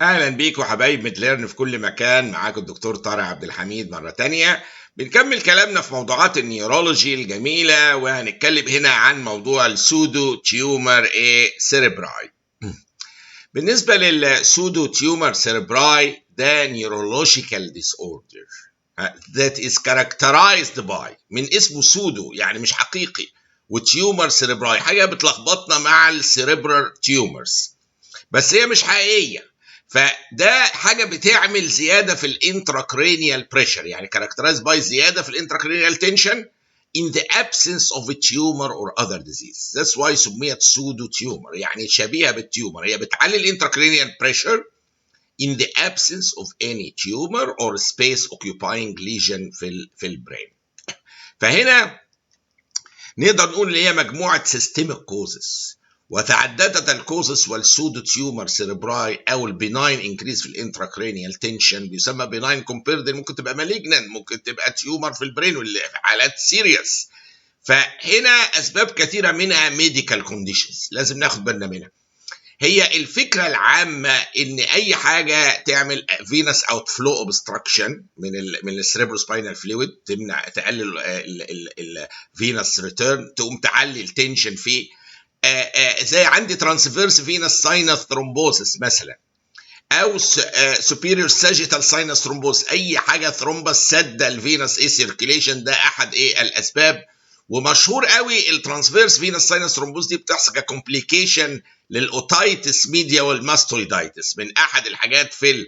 اهلا بيكم حبايب ميدليرن في كل مكان. معاكم الدكتور طارق عبد الحميد مره تانية. بنكمل كلامنا في موضوعات النيورولوجي الجميله، وهنتكلم هنا عن موضوع السودو تيومر سيريبراي. بالنسبه للسودو تيومر سيريبراي ده نيورولوجيكال ديس اوردر that is characterized by، من اسمه سودو يعني مش حقيقي، وتيومر سيريبراي حاجه بتلخبطنا مع السيريبرال تيومرز، بس هي مش حقيقيه. فده حاجه بتعمل زياده في الانتراكرينيال بريشر، يعني كاركترايز باي زياده في الانتراكرينيال تنشن in the absence of a tumor or other disease. That's why سميت سودو تيومر، يعني شبيهه بالتيومر. هي بتعلي الانتراكرينيال بريشر in the absence of any tumor or space occupying lesion في البرين. فهنا نقدر نقول ان هي مجموعه سيستميك كوزز، وتعددت الكوزس والسودو تيومر سيريبراي او البيناين انكريز في الانتراكرينيال تنشن بيسمى بيناين كومبيرد، ممكن تبقى مالجنان، ممكن تبقى تيومر في البرين واللي في حالات سيريس. فهنا اسباب كثيره منها ميديكال كونديشنز لازم ناخد بالنا منها. هي الفكره العامه ان اي حاجه تعمل فينس اوت فلو اوبستراكشن من السيريبروسباينال فلويد، تمنع تقلل الفينس ريتيرن، تقوم تعلي التنشن فيه. زي عندي ترانسفيرس فينس ساينس ثرومبوزس مثلا، او سوبيريور ساجيتال ساينس ثرومبوز، اي حاجه ثرومبس سد الفينس سيركيليشن، ده احد الاسباب. ومشهور قوي الترانسفيرس فينس ساينس ثرومبوز دي بتحصل ككومبليكيشن للاوتايتس ميديا والماستويدايتس. من احد الحاجات في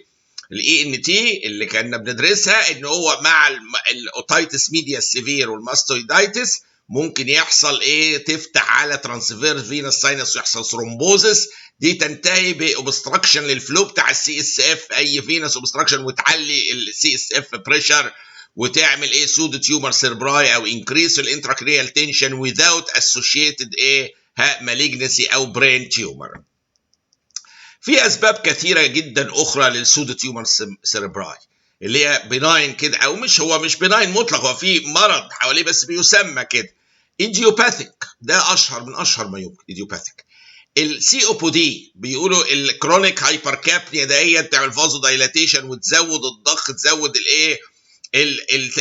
الاي ان تي اللي كنا بندرسها ان هو مع الاوتايتس ميديا السيفير والماستويدايتس ممكن يحصل تفتح على ترانسفيرس فينس ساينس ويحصل ثرومبوزس، دي تنتهي باوبستراكشن للفلو بتاع السي اس اف، اي فينس اوبستراكشن، وتعلي السي اس اف بريشر، وتعمل سودو تيومر سيربراي او انكريس الانتراكريال تنشن without associated malignancy او برين تيومر. في اسباب كثيره جدا اخرى للسودو تيومر سيربراي اللي هي بناين كده، او مش بناين مطلق، هو في مرض حواليه بس بيسمى كده ايديوباثيك، ده من اشهر ما يمكن ايديوباثيك. السي او بي دي بيقولوا الكرونيك هايبركابنيا ده هي تعمل فازو دايلاتيشن وتزود الضغط، تزود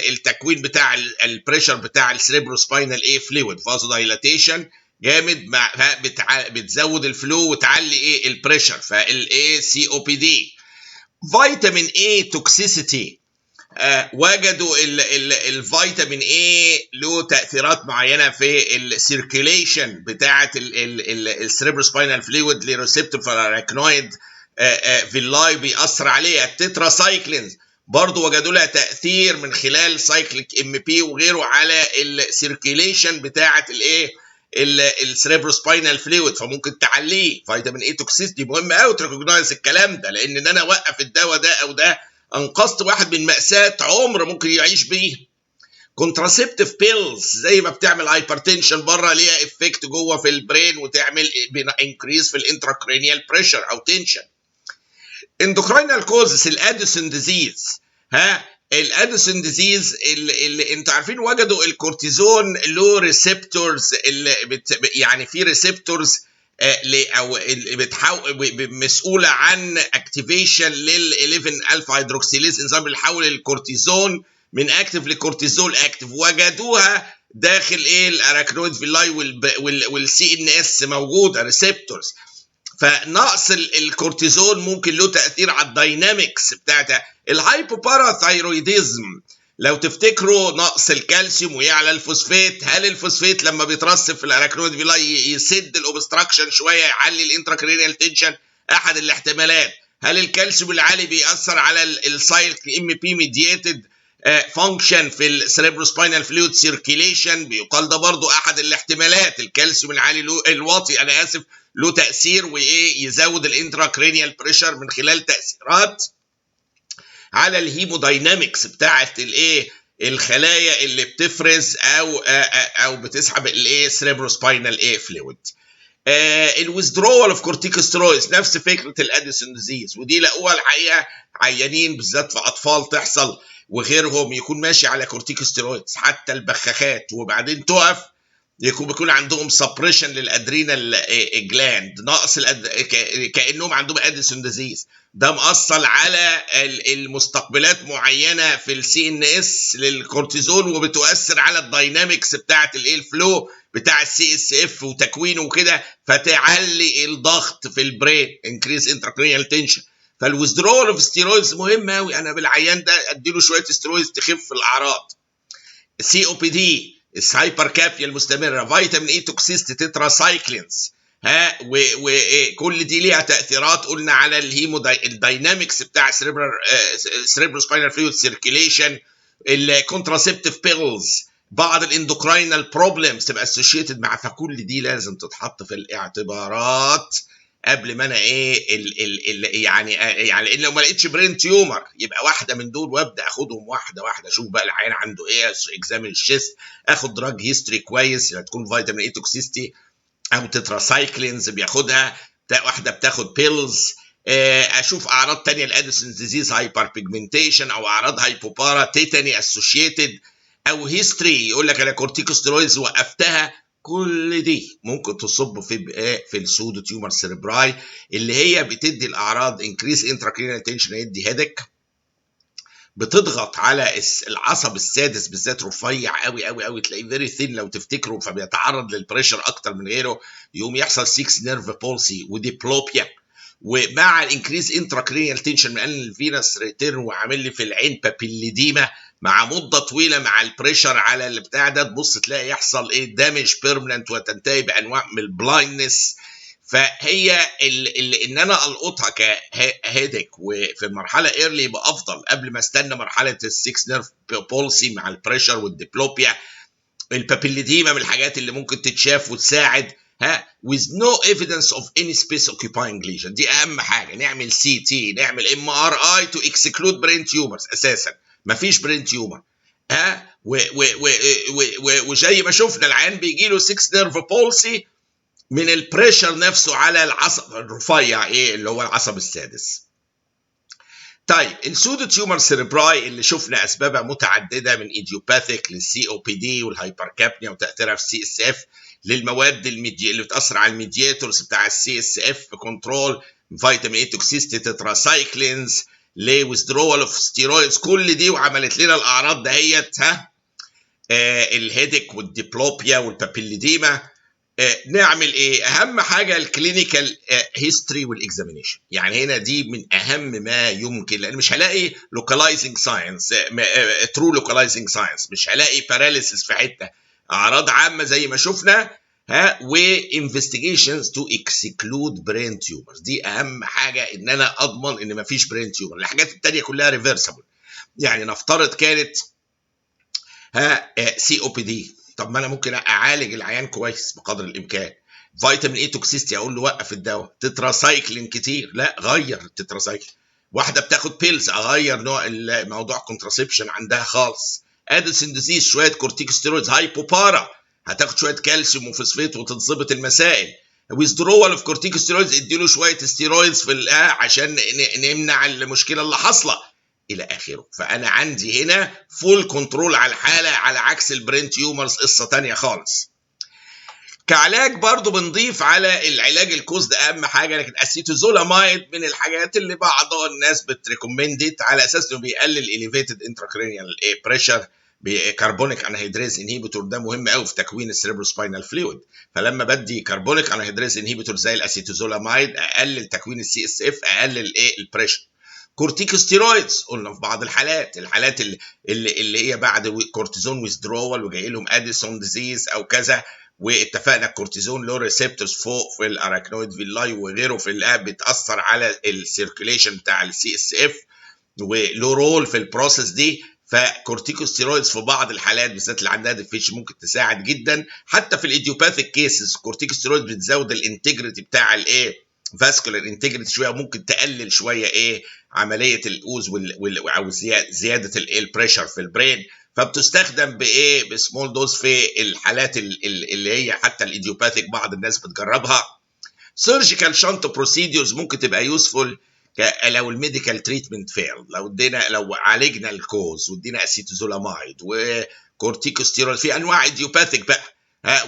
التكوين بتاع البريشر بتاع السريبروسباينال فلويد، فازو دايلاتيشن جامد بتزود الفلو وتعلي البريشر، فالاي سي او بي دي. فيتامين توكسيسيتي، وجدوا الفيتامين له تاثيرات معينه في السيركيليشن بتاعه السريبروسباينال فلويد لريسبتور فاراكنويد فيلاي، بيأثر عليها. التتراسايكلينز برضو وجدوا لها تاثير من خلال سايكليك ام بي وغيره على السيركيليشن بتاعه السريبروسباينال فلويد، فممكن تعليه. فيتامين توكسيستي مهم قوي تريكوجنايز الكلام ده، لان انا اوقف الدواء ده او ده انقذت واحد من مأساة عمر ممكن يعيش بيه. كونتراسيبتيف بيلز زي ما بتعمل هايبرتنشن بره ليها افكت جوه في البرين وتعمل انكريز في الانتراكرينيال بريشر او تنشن. اندوكراينال كوزز، الاديسون ديزيز، الاديسون ديزيز اللي انتوا عارفين وجدوا الكورتيزون له ريسبتورز، يعني في ريسبتورز او مسؤوله عن اكتيفيشن لل 11 الفا هيدروكسيليز انزيم اللي حول الكورتيزون من اكتيف لكورتيزول اكتيف، وجدوها داخل الاراكنويد فيلاي والسي ان اس موجوده ريسبتورز. فنقص الكورتيزون ممكن له تاثير على الداينامكس بتاعتها. الهايبوباراثايرويديزم لو تفتكروا نقص الكالسيوم ويعلى الفوسفات، هل الفوسفات لما بيترسب في الاراكنويد فيلاي يسد الاوبستراكشن شويه يعلي الانتراكرينيال تنشن؟ احد الاحتمالات. هل الكالسيوم العالي بيأثر على السايكل ام بي ميدييتد فانكشن في السريبروسباينال فلويد سيركيليشن؟ بيقال ده برضو احد الاحتمالات. الكالسيوم العالي الواطي له تأثير ويزود الانتراكرينيال بريشر من خلال تأثيرات على الهيموداينامكس بتاعت الخلايا اللي بتفرز او بتسحب السريبروسباينال فلويد. الويزدرول اوف كورتيكوستيرويدز نفس فكره الاديسون ديزيز، ودي لقوها الحقيقه عيانين بالذات في اطفال تحصل وغيرهم يكون ماشي على كورتيكوستيرويدز حتى البخاخات وبعدين تقف بيكون عندهم سبريشن للادرينال جلاند، نقص كانهم عندهم اديسون ديزيز. ده مأثر على المستقبلات معينه في السي ان اس للكورتيزون، وبتؤثر على الداينامكس بتاعه الفلو بتاع السي اس اف وتكوينه وكده، فتعلي الضغط في البرين، انكريز انتراكرينيال تنشن. فالويزدرول اوف ستيرويدز مهم قوي. انا بالعيان ده اديله شويه ستيرويدز تخف الاعراض. سي او بي دي، الهايبر كابيا المستمره، فيتامين اي توكسيستي، تتراسايكلينز، وكل دي ليها تاثيرات قلنا على الداينامكس بتاع سيريبرو سباينال فلويد سيركيليشن. الكونتراسبتيف بيلز، بعض الاندوكراينال بروبلمز تبقى اسوشيتد مع، فكل دي لازم تتحط في الاعتبارات قبل ما انا يعني لو ما لقيتش برين تيومر يبقى واحده من دول، وابدا اخدهم واحده واحده، اشوف بقى العيان عنده ايه، اكزامين الشيست، اخد دراج هيستوري كويس، هتكون فيتامين اي توكسيستي او تتراسايكلينز بياخدها، واحده بتاخد بيلز. اشوف اعراض تانية الاديسون ديزيز، هايبر بيجمنتيشن، او اعراض هايبوبارا تيتاني اسوشيتد، او هيستوري يقول لك انا كورتيكوستيرويدز وقفتها. كل دي ممكن تصب في السودو تيومر سيربراي، اللي هي بتدي الاعراض انكريس انتراكرينال تنشن، يدي هيدك، بتضغط على العصب السادس بالذات، رفيع قوي قوي قوي، تلاقيه فيري ثين لو تفتكروا، فبيتعرض للبريشر اكتر من غيره، يقوم يحصل 6 نيرف بولسي وديبلوبيا. ومع الانكريز انتراكرينيال تنشن مقلل الفينس ريتيرن، وعامل لي في العين بابيليديما مع مده طويله، مع البريشر على البتاع ده، تبص تلاقي يحصل ايه، دامج بيرمننت، وتنتهي بانواع من البلايندنس. فهي ان انا القطها كهيدك وفي المرحله ايرلي يبقى افضل، قبل ما استنى مرحله السكس نيرف بولسي مع البريشر والديبلوبيا. البابيليديما من الحاجات اللي ممكن تتشاف وتساعد، with no evidence of any space occupying lesion. دي اهم حاجه، نعمل سي تي، نعمل MRI to exclude brain tumors. اساسا مفيش برين تيومر. وزي ما شفنا العيان بيجي له 6 نيرف بولسي من البريشر نفسه على العصب الرفيع، اللي هو العصب السادس. طيب السودو تيومر سيربراي اللي شفنا اسبابها متعدده، من ايديوباثيك للسي او بي دي والهايبركابنيا وتاثيرها في السي اس اف، للمواد اللي بتاثر على الميدياتورز بتاع السي اس اف كنترول، فيتامين اي توكسيستي، تتراسايكلينز، لويزدرول اوف ستيرويدز، كل دي وعملت لنا الاعراض دهيت، الهيدك والديبلوبيا والبابيليديما. نعمل ايه؟ اهم حاجه الكلينيكال هيستوري والاكزامينيشن. يعني هنا دي من اهم ما يمكن، لان مش هلاقي لوكالايزنج ساينس، ترو لوكالايزنج ساينس، مش هلاقي باراليسيس في حته، اعراض عامه زي ما شفنا، وانفستيجيشنز تو اكسكلود برين تيومرز. دي اهم حاجه، ان انا اضمن ان مفيش برين تيومر. الحاجات الثانيه كلها ريفرسبل. يعني نفترض كانت سي او بي دي، طب ما انا ممكن اعالج العيان كويس بقدر الامكان. فيتامين اي توكسيستي اقول له وقف الدواء. تتراسايكلين كتير، لا غير التتراسايكلين. واحده بتاخد بيلز، اغير نوع الموضوع كونتراسبشن عندها خالص. اديسون ديزيز، شويه كورتيكوستيرويدز. هايبوبارا، هتاخد شويه كالسيوم وفوسفات وتنظبط المسائل. ويزدرول اوف كورتيكوستيرويدز، اديله شويه ستيرويدز في عشان نمنع المشكله اللي حاصله الى اخره. فانا عندي هنا فول كنترول على الحاله، على عكس البرين تيومرز قصه ثانيه خالص. كعلاج برضو بنضيف على العلاج الكوز ده اهم حاجه، لكن اسيتوزولامايد من الحاجات اللي بعض الناس بتريكومندت على اساس انه بيقلل اليفيتد انتراكرينيال بريشر. بكربونيك انهيدريز انهيبيتور ده مهم قوي في تكوين السيريبرو سباينال فلويد. فلما بدي كربونيك انهيدريز انهيبيتور زي الاسيتوزولامايد، اقلل تكوين السي اس اف، اقلل البريشر. كورتيكوستيرويدز قلنا في بعض الحالات اللي هي بعد كورتيزون ويزدرول وجاي لهم اديسون ديزيز او كذا، واتفقنا الكورتيزون له ريسبتورز فوق في الاراكنويد فيلاي وغيره في الاب، بتاثر على السيركيليشن بتاع السي اس اف، وله رول في البروسيس دي. فكورتيكوستيرويدز في بعض الحالات بالذات اللي عندها ديفيش ممكن تساعد جدا. حتى في الايديوباثيك كيسز الكورتيكوستيرويدز بتزود الانتجريتي بتاع فاسكولار انتجريتي شويه، وممكن تقلل شويه عمليه الاوز او زياده البريشر في البرين. فبتستخدم بسمول دوز في الحالات اللي هي حتى الايديوباثيك بعض الناس بتجربها. سيرجيكال شنت بروسيدورز ممكن تبقى يوسفول لو الميديكال تريتمنت فيل، لو عالجنا الكوز وادينا اسيتوزولامايد وكورتيكوستيرويد في انواع ايديوباثيك بقى،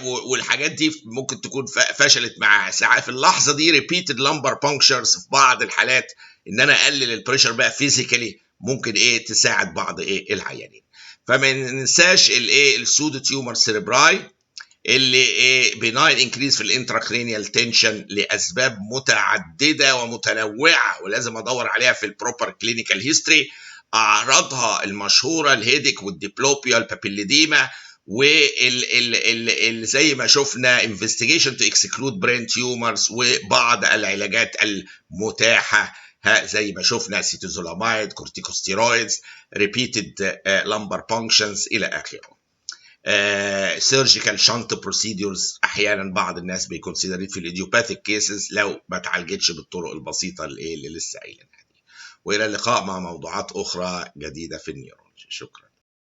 والحاجات دي ممكن تكون فشلت معاها ساعات في اللحظه دي. ريبيتد لامبر بانكشرز في بعض الحالات ان انا اقلل البريشر بقى فيزيكالي ممكن تساعد بعض العيانين. فما ننساش السودو تيومر سيريبراي اللي بناين انكريز في الانتراكرينيال تنشن لاسباب متعدده ومتنوعه ولازم ادور عليها في البروبر كلينيكال هيستوري. اعراضها المشهوره الهيديك والديبلوبيا البابيليديما زي ما شفنا انفستيجيشن تو اكسكلود برين تيومرز وبعض العلاجات المتاحه زي ما شفنا سيتوزولامايد كورتيكوستيرويدز ريبيتد لامبر بانكشنز الى اخره. سيرجيكال شانت بروسيدورز احيانا بعض الناس بيكونسيدر في الايديوباثيك كيسز لو ما اتعالجتش بالطرق البسيطه اللي لسه قايلينها دي. والى اللقاء مع موضوعات اخرى جديده في النيورولوجي. شكرا.